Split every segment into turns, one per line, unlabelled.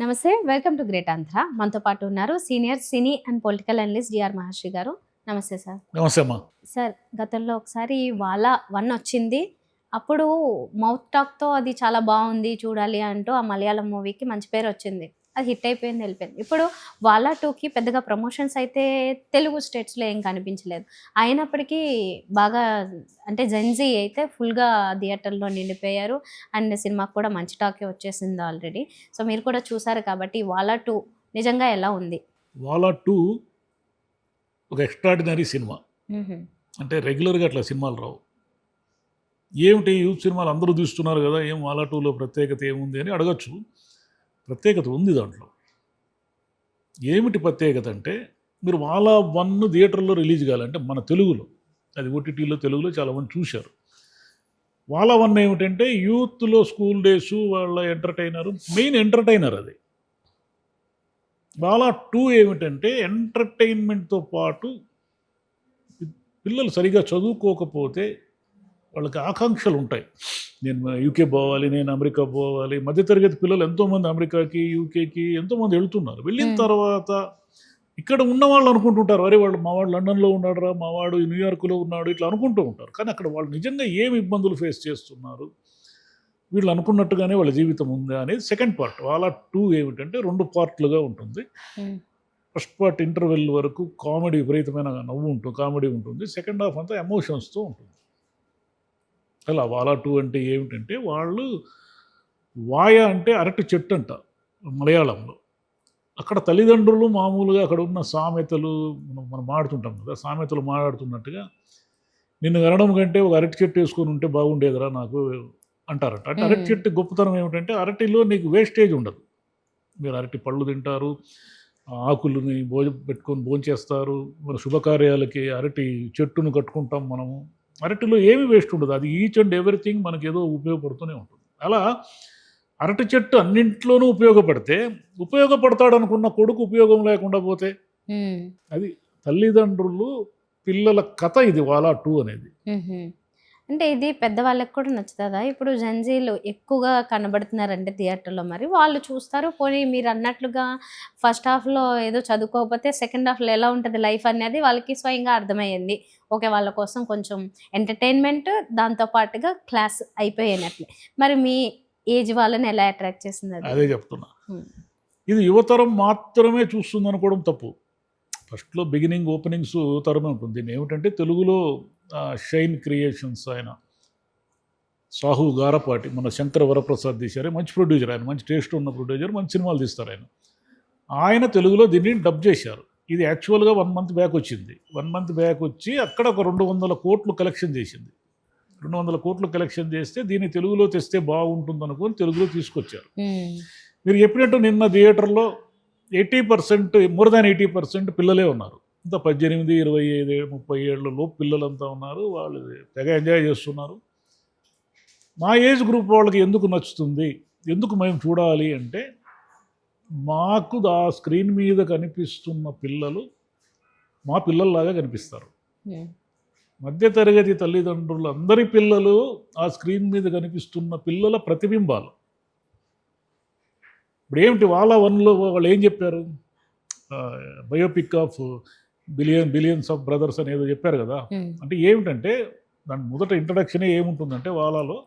నమస్తే. Welcome to great Andhra. మనతో పాటు ఉన్నారు senior cine and political analyst DR Maharshi గారు. నమస్తే సార్.
నమస్తే అమ్మా.
సార్, గతంలో ఒకసారి 'వాలా 1' వచ్చింది. అప్పుడు మౌత్ టాక్‌తో అది చాలా బావుంది చూడాలి అంటూ ఆ మలయాళం మూవీకి మంచి పేరు వచ్చింది. అది హిట్ అయిపోయింది, వెళ్ళిపోయింది. ఇప్పుడు 'వాలా 2'కి పెద్దగా ప్రమోషన్స్ అయితే తెలుగు స్టేట్స్‌లో ఏం కనిపించలేదు. అయినప్పటికీ బాగా అంటే జెన్‌జీ అయితే ఫుల్‌గా థియేటర్‌లో నిండిపోయారు. అండ్ సినిమాకి కూడా మంచి టాకే వచ్చేసింది ఆల్రెడీ. సో మీరు కూడా చూసారు కాబట్టి 'వాలా 2' నిజంగా ఎలా ఉంది?
'వాలా 2' ఒక ఎక్స్ట్రాడినరీ సినిమా.
హుహు.
అంటే రెగ్యులర్‌గా అట్లా సినిమాలు రావు. ఏమిటి యూత్ సినిమాలు అందరూ తీస్తున్నారు కదా! ఏం 'వాలా 2'లో ప్రత్యేకత ఏముంది అని అడగొచ్చు. ప్రత్యేకత ఉంది దాంట్లో. ఏమిటి ప్రత్యేకత అంటే, మీరు 'వాలా 1' థియేటర్‌లో రిలీజ్ కావాలంటే మన తెలుగులో, అది ఓటీటీలో తెలుగులో చాలామంది చూశారు. 'వాలా 1' ఏమిటంటే యూత్‌లో స్కూల్ డేసు వాళ్ళ మెయిన్ ఎంటర్‌టైనర్ అది. 'వాలా 2' ఏమిటంటే ఎంటర్టైన్మెంట్‌తో పాటు పిల్లలు సరిగ్గా చదువుకోకపోతే వాళ్ళకి ఆకాంక్షలు ఉంటాయి. నేను యూకే పోవాలి, నేను అమెరికా పోవాలి. మధ్యతరగతి పిల్లలు ఎంతోమంది అమెరికాకి, యూకేకి ఎంతోమంది వెళ్తున్నారు. వెళ్ళిన తర్వాత ఇక్కడ ఉన్నవాళ్ళు అనుకుంటుంటారు, అరే వాళ్ళు మావాడు లండన్‌లో ఉన్నాడురా, మావాడు న్యూయార్క్‌లో ఉన్నాడు, ఇట్లా అనుకుంటూ ఉంటారు. కానీ అక్కడ వాళ్ళు నిజంగా ఏమి ఇబ్బందులు ఫేస్ చేస్తున్నారు, వీళ్ళు అనుకున్నట్టుగానే వాళ్ళ జీవితం ఉందా అనేది సెకండ్ పార్ట్. 'వాలా 2' ఏమిటంటే 2 పార్ట్లుగా ఉంటుంది. ఫస్ట్ పార్ట్ ఇంటర్వెల్ వరకు కామెడీ, విపరీతమైన నవ్వు ఉంటుంది, కామెడీ ఉంటుంది. సెకండ్ హాఫ్ అంతా ఎమోషన్స్తో ఉంటుంది. అలా 'వాలా 2' అంటే ఏమిటంటే, వాళ్ళు వాయ అంటే అరటి చెట్టు అంట మలయాళంలో. అక్కడ తల్లిదండ్రులు మామూలుగా అక్కడ ఉన్న సామెతలు మనం మాడుతుంటాం కదా, సామెతలు మాట్లాడుతున్నట్టుగా నిన్ను కనడం కంటే ఒక అరటి చెట్టు వేసుకొని ఉంటే బాగుండేదిరా నాకు అంటారట. అంటే అరటి చెట్టు గొప్పతనం ఏమిటంటే అరటిలో నీకు వేస్టేజ్ ఉండదు. మీరు అరటి పళ్ళు తింటారు, ఆకులని పెట్టుకొని భోంచేస్తారు. మన శుభకార్యాలకి అరటి చెట్టును కట్టుకుంటాం మనము. అరటిలో ఏమి వేస్ట్ ఉండదు. అది ఈచ్ అండ్ ఎవ్రీథింగ్ మనకి ఏదో ఉపయోగపడుతూనే ఉంటుంది. అలా అరటి చెట్టు అన్నింట్లోనూ ఉపయోగపడతాడు అనుకున్న కొడుకు ఉపయోగం లేకుండా పోతే, అది తల్లిదండ్రులు పిల్లల కథ ఇది 'వాలా 2' అనేది.
అంటే ఇది పెద్దవాళ్ళకి కూడా నచ్చుతుందా? ఇప్పుడు జెన్‌జీలు ఎక్కువగా కనబడుతున్నారంటే థియేటర్‌లో, మరి వాళ్ళు చూస్తారు. పోనీ మీరు అన్నట్లుగా ఫస్ట్ హాఫ్‌లో ఏదో చదువుకోకపోతే సెకండ్ హాఫ్‌లో ఎలా ఉంటుంది లైఫ్ అనేది వాళ్ళకి స్వయంగా అర్థమయ్యింది. ఓకే, వాళ్ళ కోసం కొంచెం ఎంటర్‌టైన్‌మెంట్ దాంతో పాటుగా క్లాస్ అయిపోయినట్లే. మరి మీ ఏజ్ వాళ్ళని ఎలా అట్రాక్ట్ చేసింది అది?
అదే చెప్తున్నా. ఇది యువతరం మాత్రమే చూస్తుంది అనుకోవడం తప్పు. ఫస్ట్‌లో ఓపెనింగ్స్ తరమే ఉంటుంది. దీన్ని ఏమిటంటే తెలుగులో షైన్ క్రియేషన్స్ ఆయన సాహు గారపాటి, మన శంకర వరప్రసాద్ తీశారు. మంచి ప్రొడ్యూసర్ ఆయన, మంచి టేస్ట్ ఉన్న ప్రొడ్యూసర్, మంచి సినిమాలు తీస్తారు ఆయన. ఆయన తెలుగులో దీన్ని డబ్ చేశారు. ఇది యాక్చువల్గా 1 మంత్ బ్యాక్ వచ్చింది. 1 మంత్ బ్యాక్ వచ్చి అక్కడ ఒక 200 కోట్లు కలెక్షన్ చేసింది. 200 కోట్లు కలెక్షన్ చేస్తే దీన్ని తెలుగులో తెస్తే బాగుంటుంది అనుకొని తెలుగులో తీసుకొచ్చారు. మీరు చెప్పినట్టు నిన్న థియేటర్లో 80%, మోర్ దాన్ 80% పిల్లలే ఉన్నారు. ఇంత 18, 25, 30 ఏళ్ళలో పిల్లలంతా ఉన్నారు. వాళ్ళు తెగ ఎంజాయ్ చేస్తున్నారు. మా ఏజ్ గ్రూప్ వాళ్ళకి ఎందుకు నచ్చుతుంది, ఎందుకు మేము చూడాలి అంటే, మాకు ఆ స్క్రీన్ మీద కనిపిస్తున్న పిల్లలు మా పిల్లల్లాగా కనిపిస్తారు. మధ్యతరగతి తల్లిదండ్రులు అందరి పిల్లలు ఆ స్క్రీన్ మీద కనిపిస్తున్న పిల్లల ప్రతిబింబాలు. ఇప్పుడు ఏమిటి 'వాలా 1'లో వాళ్ళు ఏం చెప్పారు, biopic of billions of brothers అనేదో చెప్పారు కదా. అంటే ఏమిటంటే దాని మొదట ఇంట్రడక్షనే ఏముంటుందంటే, 'వాలాలో'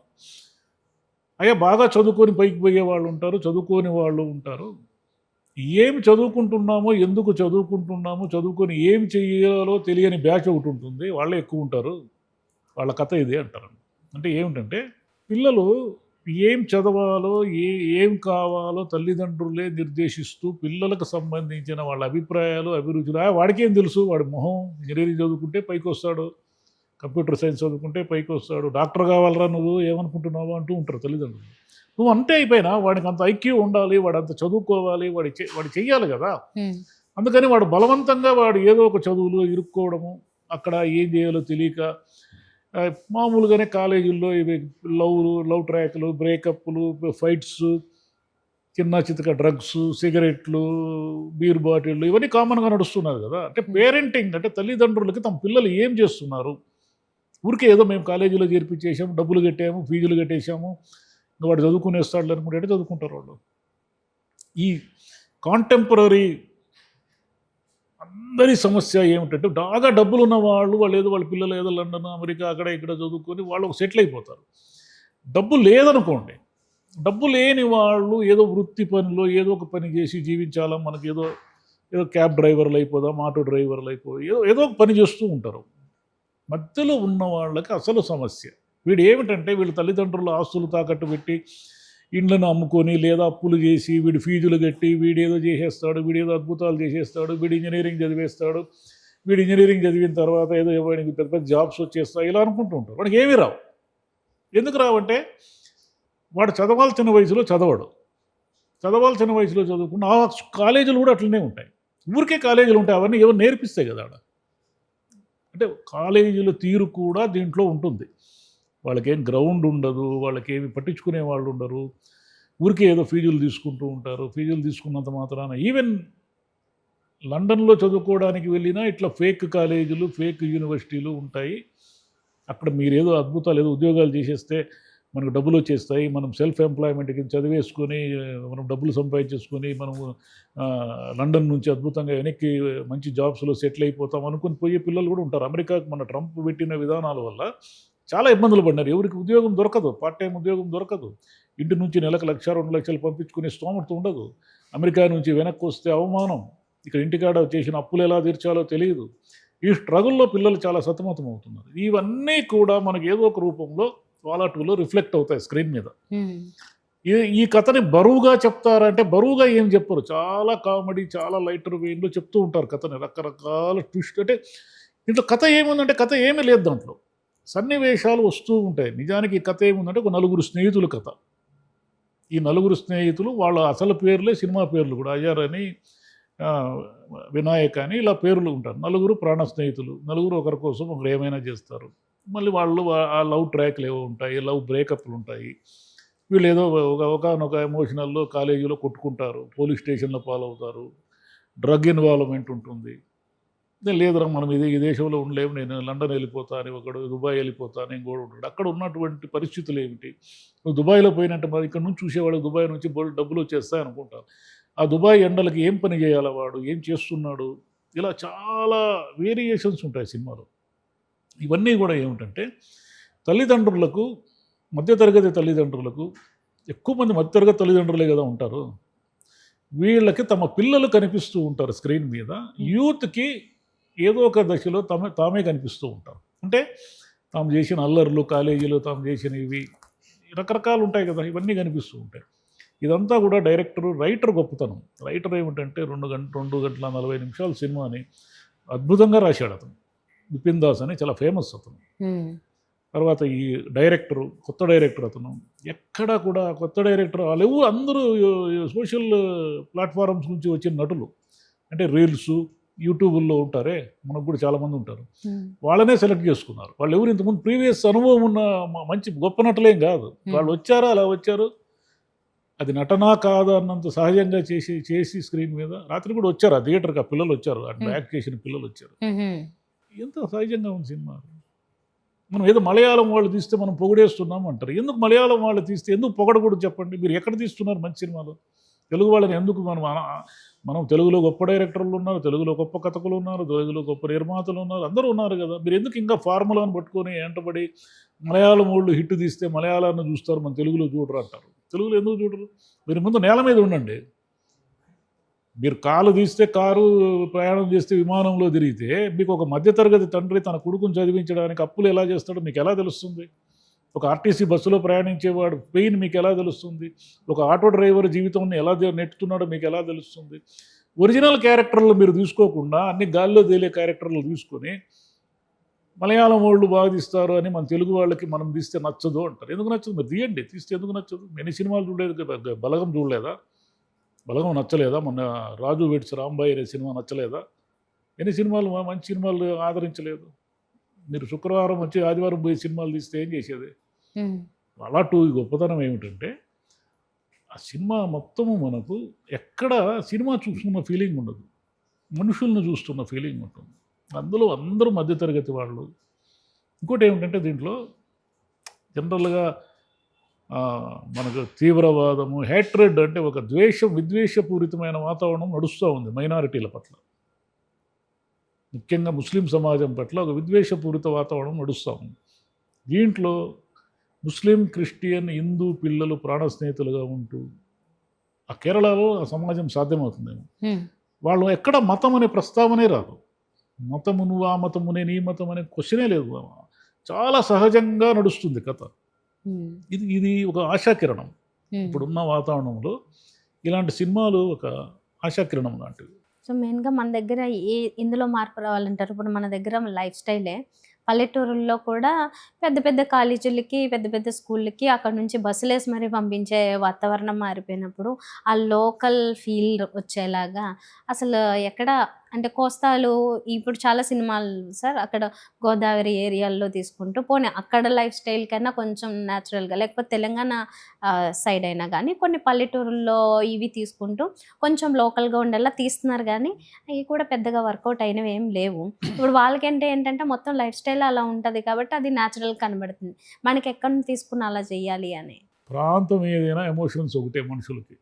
అయ్యా బాగా చదువుకొని పైకి పోయే వాళ్ళు ఉంటారు, చదువుకోని వాళ్ళు ఉంటారు. ఏమి చదువుకుంటున్నామో, ఎందుకు చదువుకుంటున్నామో, చదువుకొని ఏం చేయాలో తెలియని బ్యాచ్ ఒకటి ఉంటుంది, వాళ్ళే ఎక్కువ ఉంటారు, వాళ్ళ కథ ఇది అంటారు. అంటే ఏమిటంటే పిల్లలు ఏం చదవాలో, ఏం కావాలో తల్లిదండ్రులే నిర్దేశిస్తూ పిల్లలకు సంబంధించిన వాళ్ళ అభిప్రాయాలు, అభిరుచులు వాడికేం తెలుసు, వాడి మొహం ఇంజనీరింగ్ చదువుకుంటే పైకి వస్తాడు, కంప్యూటర్ సైన్స్ చదువుకుంటే పైకి వస్తాడు, డాక్టర్ కావాలరా నువ్వు ఏమనుకుంటున్నావు అంటూ ఉంటారు తల్లిదండ్రులు. నువ్వు అంతే అయిపోయినా వాడికి అంత ఐక్యూ ఉండాలి, వాడు అంత చదువుకోవాలి, వాడు చెయ్యాలి కదా. అందుకని వాడు బలవంతంగా వాడు ఏదో ఒక చదువులో ఇరుక్కోవడము, అక్కడ ఏం చేయాలో తెలియక మామూలుగానే కాలేజీల్లో ఇవి లవ్ ట్రాక్లు, బ్రేకప్లు, ఫైట్స్, చిన్న చితక డ్రగ్స్, సిగరెట్లు, బీర్ బాటిళ్ళు ఇవన్నీ కామన్గా నడుస్తున్నారు కదా. అంటే పేరెంటింగ్ అంటే తల్లిదండ్రులకి తమ పిల్లలు ఏం చేస్తున్నారు, ఊరికే ఏదో మేము కాలేజీలో చేర్పించేసాము, డబ్బులు కట్టాము, ఫీజులు కట్టేసాము, ఇంకా వాడు చదువుకునేస్తాడు అనుకుంటే చదువుకుంటారు వాళ్ళు. ఈ కాంటెంపరీ అందరి సమస్య ఏమిటంటే బాగా డబ్బులు ఉన్న వాళ్ళు ఏదో వాళ్ళ పిల్లలు ఏదో లండన్ అమెరికా అక్కడ ఇక్కడ చదువుకొని వాళ్ళు సెటిల్ అయిపోతారు. డబ్బు లేదనుకోండి, డబ్బు లేని వాళ్ళు ఏదో వృత్తి పనిలో ఏదో ఒక పని చేసి జీవించాలా, మనకి ఏదో ఏదో క్యాబ్ డ్రైవర్లు అయిపోదాం, ఆటో డ్రైవర్లు ఏదో ఒక పని చేస్తూ ఉంటారు. మధ్యలో ఉన్న వాళ్ళకి అసలు సమస్య వీడు ఏమిటంటే వీళ్ళ తల్లిదండ్రుల ఆస్తులు తాకట్టు పెట్టి ఇండ్లను అమ్ముకొని లేదా అప్పులు చేసి వీడి ఫీజులు కట్టి వీడేదో చేసేస్తాడు, వీడేదో అద్భుతాలు చేసేస్తాడు, వీడు ఇంజనీరింగ్ చదివేస్తాడు, వీడు ఇంజనీరింగ్ చదివిన తర్వాత ఏదో వాడికి పెద్ద పెద్ద జాబ్స్ వచ్చేస్తాయి ఇలా అనుకుంటూ ఉంటారు. వాడికి ఏమీ రావు. ఎందుకు రావంటే వాడు చదవాల్సిన వయసులో చదవడు. చదవాల్సిన వయసులో చదువుకున్న ఆ కాలేజీలు కూడా అట్లనే ఉంటాయి. ఊరికే కాలేజీలు ఉంటాయి, అవన్నీ ఎవరు నేర్పిస్తాయి కదా ఆడ. అంటే కాలేజీల తీరు కూడా దీంట్లో ఉంటుంది. వాళ్ళకేం గ్రౌండ్ ఉండదు, వాళ్ళకేమి పట్టించుకునే వాళ్ళు ఉండరు, ఊరికే ఏదో ఫీజులు తీసుకుంటూ ఉంటారు. ఫీజులు తీసుకున్నంత మాత్రాన ఈవెన్ లండన్లో చదువుకోవడానికి వెళ్ళినా ఇట్లా ఫేక్ కాలేజీలు ఫేక్ యూనివర్సిటీలు ఉంటాయి. అక్కడ మీరు ఏదో అద్భుతాలు ఏదో ఉద్యోగాలు చేసేస్తే మనకు డబ్బులు వచ్చేస్తాయి, మనం సెల్ఫ్ ఎంప్లాయ్మెంట్కి చదివేసుకొని మనం డబ్బులు సంపాదించేసుకొని మనము లండన్ నుంచి అద్భుతంగా వెనక్కి మంచి జాబ్స్లో సెటిల్ అయిపోతాం అనుకుని పోయే పిల్లలు కూడా ఉంటారు. అమెరికాకు మన ట్రంప్ పెట్టిన విధానాల వల్ల చాలా ఇబ్బందులు పడినారు. ఎవరికి ఉద్యోగం దొరకదు, పార్ట్ టైం ఉద్యోగం దొరకదు, ఇంటి నుంచి నెలకు 1,00,000 2,00,000 పంపించుకునే స్తోమత ఉండదు. అమెరికా నుంచి వెనక్కి వస్తే అవమానం, ఇక్కడ ఇంటికాడ చేసిన అప్పులు ఎలా తీర్చాలో తెలియదు. ఈ స్ట్రగుల్లో పిల్లలు చాలా సతమతం అవుతున్నారు. ఇవన్నీ కూడా మనకి ఏదో ఒక రూపంలో వాలాటులో రిఫ్లెక్ట్ అవుతాయి స్క్రీన్ మీద. ఈ కథని బరువుగా చెప్తారంటే బరువుగా ఏం చెప్పరు, చాలా కామెడీ చాలా లైటర్ వేలో చెప్తూ ఉంటారు కథని, రకరకాల ట్విస్ట్. అంటే ఇంట్లో కథ ఏముందంటే కథ ఏమీ లేదు, దాంట్లో సన్నివేశాలు వస్తూ ఉంటాయి. నిజానికి ఈ కథ ఏముందంటే ఒక 4 స్నేహితుల కథ. ఈ 4 స్నేహితులు వాళ్ళ అసలు పేర్లే సినిమా పేర్లు కూడా, అయ్యర్ అని వినాయక్ అని ఇలా పేర్లు ఉంటారు. 4 ప్రాణ స్నేహితులు, 4 ఒకరి కోసం ఒకరు ఏమైనా చేస్తారు. మళ్ళీ వాళ్ళు ఆ లవ్ ట్రాక్లు ఏవో ఉంటాయి, లవ్ బ్రేకప్లు ఉంటాయి. వీళ్ళు ఏదో ఒకనొక ఎమోషనల్లో కాలేజీలో కొట్టుకుంటారు, పోలీస్ స్టేషన్లో పాలవుతారు, డ్రగ్ ఇన్వాల్వ్మెంట్ ఉంటుంది. లేదురా మనం ఈ దేశంలో ఉండలేము, నేను లండన్ వెళ్ళిపోతాను, ఒకడు దుబాయ్ వెళ్ళిపోతాను, ఇంకోటి ఉంటాడు. అక్కడ ఉన్నటువంటి పరిస్థితులు ఏమిటి, నువ్వు దుబాయ్లో పోయినట్టు మరి ఇక్కడ నుంచి చూసేవాడు దుబాయ్ నుంచి డబ్బులు వచ్చేస్తాయి అనుకుంటారు. ఆ దుబాయ్ ఎండలకి ఏం పని చేయాలి, వాడు ఏం చేస్తున్నాడు, ఇలా చాలా వేరియేషన్స్ ఉంటాయి సినిమాలో. ఇవన్నీ కూడా ఏమిటంటే తల్లిదండ్రులకు, మధ్యతరగతి తల్లిదండ్రులకు, ఎక్కువ మంది మధ్యతరగతి తల్లిదండ్రులే కదా ఉంటారు, వీళ్ళకి తమ పిల్లలు కనిపిస్తూ ఉంటారు స్క్రీన్ మీద. యూత్కి ఏదో ఒక దశలో తామే కనిపిస్తూ ఉంటారు. అంటే తాము చేసిన అల్లర్లు, కాలేజీలో తాము చేసిన ఇవి రకరకాలు ఉంటాయి కదా, ఇవన్నీ కనిపిస్తూ ఉంటాయి. ఇదంతా కూడా రైటర్ గొప్పతనం. రైటర్ ఏమిటంటే 2 గంటల 40 నిమిషాల సినిమాని అద్భుతంగా రాశాడు అతను. విపిన్ దాస్ అని చాలా ఫేమస్ అతను. తర్వాత ఈ కొత్త డైరెక్టర్ అతను. ఎక్కడా కూడా కొత్త డైరెక్టర్ వాళ్ళు అందరూ సోషల్ ప్లాట్ఫారమ్స్ నుంచి వచ్చిన నటులు. అంటే రీల్స్ యూట్యూబ్లో ఉంటారే, మనకు కూడా చాలామంది ఉంటారు, వాళ్ళనే సెలెక్ట్ చేసుకున్నారు. వాళ్ళు ఎవరు ఇంతకుముందు ప్రీవియస్ అనుభవం ఉన్న మంచి గొప్ప నటులేం కాదు. వాళ్ళు వచ్చారా, అలా వచ్చారు, అది నటనా కాదు అన్నంత సహజంగా చేసి స్క్రీన్ మీద రాత్రి కూడా వచ్చారు, ఆ థియేటర్కి ఆ పిల్లలు వచ్చారు, అట్లా యాక్ట్ చేసిన పిల్లలు వచ్చారు. ఎంత సహజంగా ఉంది సినిమా. మనం ఏదో మలయాళం వాళ్ళు తీస్తే మనం పొగిడేస్తున్నాం అంటారు. ఎందుకు మలయాళం వాళ్ళు తీస్తే ఎందుకు పొగడకూడదు చెప్పండి? మీరు ఎక్కడ తీస్తున్నారు మంచి సినిమాలు? తెలుగు వాళ్ళని ఎందుకు మనం తెలుగులో గొప్ప డైరెక్టర్లు ఉన్నారు, తెలుగులో గొప్ప కథకులు ఉన్నారు, తెలుగులో గొప్ప నిర్మాతలు ఉన్నారు, అందరూ ఉన్నారు కదా. మీరు ఎందుకు ఇంకా ఫార్ములాను పట్టుకొని వెంటబడి మలయాళం వాళ్ళు హిట్ తీస్తే మలయాళాన్ని చూస్తారు, మన తెలుగులో చూడరు అంటారు. తెలుగులో ఎందుకు చూడరు? మీరు ముందు నేల మీద ఉండండి. మీరు కారు తీస్తే కారు, ప్రయాణం చేస్తే విమానంలో తిరిగితే మీకు ఒక మధ్యతరగతి తండ్రి తన కొడుకుని చదివించడానికి అప్పులు ఎలా చేస్తాడో మీకు ఎలా తెలుస్తుంది? ఒక ఆర్టీసీ బస్సులో ప్రయాణించేవాడు పెయిన్ మీకు ఎలా తెలుస్తుంది? ఒక ఆటో డ్రైవర్ జీవితాన్ని ఎలా నెట్టుతున్నాడో మీకు ఎలా తెలుస్తుంది? ఒరిజినల్ క్యారెక్టర్లు మీరు తీసుకోకుండా అన్ని గాల్లో తేలే క్యారెక్టర్లు తీసుకొని మలయాళం వాళ్ళు బాగా తీస్తారు అని మన తెలుగు వాళ్ళకి మనం తీస్తే నచ్చదు అంటారు. ఎందుకు నచ్చదు? మీరు తీయండి, తీస్తే ఎందుకు నచ్చదు? ఎన్ని సినిమాలు చూడలేదు? బలగం చూడలేదా? బలగం నచ్చలేదా? మొన్న రాజు వెడ్స్ రాంబాయి అనే సినిమా నచ్చలేదా? ఎన్ని సినిమాలు మంచి సినిమాలు ఆదరించలేదు? మీరు శుక్రవారం వచ్చి ఆదివారం పోయి సినిమాలు తీస్తే ఏం చేసేది? అలా గొప్పతనం ఏమిటంటే ఆ సినిమా మొత్తము మనకు ఎక్కడ సినిమా చూస్తున్న ఫీలింగ్ ఉండదు, మనుషులను చూస్తున్న ఫీలింగ్ ఉంటుంది. అందులో అందరూ మధ్యతరగతి వాళ్ళు. ఇంకోటి ఏమిటంటే దీంట్లో జనరల్గా మనకు తీవ్రవాదము, హ్యాట్రెడ్ అంటే ఒక విద్వేషపూరితమైన వాతావరణం నడుస్తూ ఉంది మైనారిటీల పట్ల, ముఖ్యంగా ముస్లిం సమాజం పట్ల ఒక విద్వేషపూరిత వాతావరణం నడుస్తూ ఉంది. దీంట్లో ముస్లిం, క్రిస్టియన్, హిందూ పిల్లలు ప్రాణ స్నేహితులుగా ఉంటూ ఆ కేరళలో ఆ సమాజం సాధ్యమవుతుందేమో. వాళ్ళు ఎక్కడ మతం అనే ప్రస్తావనే రాదు. మతము నువ్వు, ఆ మతము నేను, ఈ మతం అనే క్వశ్చనే లేదు. చాలా సహజంగా నడుస్తుంది కథ. ఇది ఒక ఆశాకిరణం. ఇప్పుడున్న వాతావరణంలో ఇలాంటి సినిమాలు ఒక ఆశాకిరణం లాంటివి.
సో మెయిన్గా మన దగ్గర ఇందులో మార్పు రావాలంటారు. ఇప్పుడు మన దగ్గర లైఫ్ స్టైలే పల్లెటూరుల్లో కూడా పెద్ద పెద్ద కాలేజీలకి, పెద్ద పెద్ద స్కూళ్ళకి అక్కడ నుంచి బస్సులేసి మరీ పంపించే వాతావరణం మారిపోయినప్పుడు ఆ లోకల్ ఫీల్ వచ్చేలాగా అసలు ఎక్కడ అంటే కోస్తాలు ఇప్పుడు చాలా సినిమాలు సార్ అక్కడ గోదావరి ఏరియాల్లో తీసుకుంటూ పోనీ అక్కడ లైఫ్ స్టైల్ కన్నా కొంచెం న్యాచురల్గా, లేకపోతే తెలంగాణ సైడ్ అయినా కానీ కొన్ని పల్లెటూరుల్లో ఇవి తీసుకుంటూ కొంచెం లోకల్గా ఉండేలా తీస్తున్నారు, కానీ అవి కూడా పెద్దగా వర్కౌట్ అయినవి ఏం లేవు. ఇప్పుడు వాళ్ళకంటే ఏంటంటే మొత్తం లైఫ్ స్టైల్ అలా ఉంటుంది కాబట్టి అది న్యాచురల్ కనబడుతుంది. మనకి ఎక్కడి నుంచి తీసుకుని అలా చేయాలి అని.
ప్రాంతం ఏదైనా ఎమోషన్స్ ఒకటే మనుషులకి.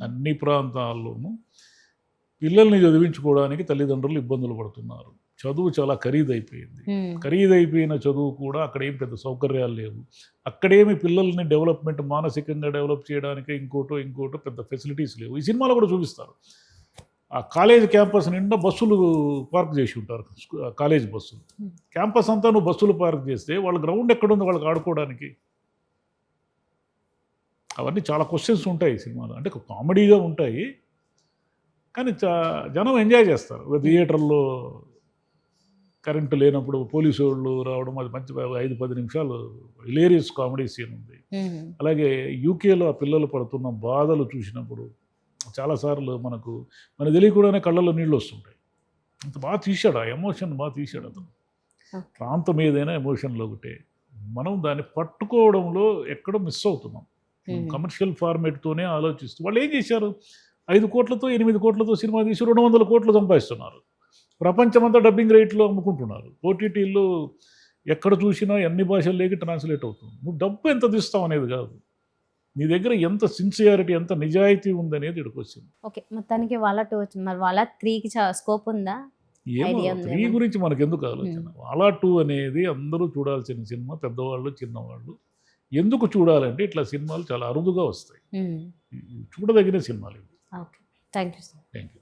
అన్ని ప్రాంతాల్లోనూ పిల్లల్ని చదివించుకోవడానికి తల్లిదండ్రులు ఇబ్బందులు పడుతున్నారు. చదువు చాలా ఖరీదైపోయింది. ఖరీదైపోయిన చదువు కూడా అక్కడ ఏం పెద్ద సౌకర్యాలు లేవు. అక్కడేమి పిల్లల్ని డెవలప్మెంట్, మానసికంగా డెవలప్ చేయడానికి ఇంకోటో పెద్ద ఫెసిలిటీస్ లేవు. ఈ సినిమాలో కూడా చూపిస్తారు. ఆ కాలేజ్ క్యాంపస్ నిండా బస్సులు పార్క్ చేసి ఉంటారు, కాలేజ్ బస్సులు. క్యాంపస్ అంతా నువ్వు బస్సులు పార్క్ చేస్తే వాళ్ళ గ్రౌండ్ ఎక్కడుంది వాళ్ళకి ఆడుకోవడానికి? అవన్నీ చాలా క్వశ్చన్స్ ఉంటాయి ఈ సినిమాలో. అంటే కామెడీగా ఉంటాయి, కానీ జనం ఎంజాయ్ చేస్తారు. థియేటర్లో కరెంటు లేనప్పుడు పోలీసు వాళ్ళు రావడం, అది మంచి 5-10 నిమిషాలు హిలేరియస్ కామెడీ సీన్ ఉంది. అలాగే యూకేలో ఆ పిల్లలు పడుతున్న బాధలు చూసినప్పుడు చాలాసార్లు మనకు తెలియకుండానే కళ్ళల్లో నీళ్ళు వస్తుంటాయి. అంత బాగా తీశాడు, ఆ ఎమోషన్ బాగా తీశాడు అతను. ప్రాంతం ఏదైనా ఎమోషన్లో ఒకటే. మనం దాన్ని పట్టుకోవడంలో ఎక్కడో మిస్ అవుతున్నాం. కమర్షియల్ ఫార్మేట్తోనే ఆలోచిస్తూ వాళ్ళు ఏం చేశారు, 5 కోట్లతో 8 కోట్లతో సినిమా తీసి 200 కోట్లు సంపాదిస్తున్నారు. ప్రపంచమంతా డబ్బింగ్ రేట్లో అమ్ముకుంటున్నారు. ఓటీటీల్లో ఎక్కడ చూసినా అన్ని భాషల్లోకి ట్రాన్స్లేట్ అవుతుంది. నువ్వు డబ్బు ఎంత తీస్తావు అనేది కాదు, నీ దగ్గర ఎంత సిన్సియారిటీ, ఎంత నిజాయితీ ఉందనేది ఇక్కడికి వచ్చింది.
ఓకే, మొత్తానికి వాళ్ళ 2 వచ్చింది. మరి వాళ్ళ 3కి స్కోప్ ఉందా?
ఏమో 3 గురించి మనకు ఎందుకు ఆలోచన. వాళ్ళ 2 అనేది అందరూ చూడాల్సిన సినిమా, పెద్దవాళ్ళు, చిన్నవాళ్ళు. ఎందుకు చూడాలంటే ఇట్లా సినిమాలు చాలా అరుదుగా వస్తాయి, చూడదగిన సినిమాలు.
Okay, thank you sir.
Thank you.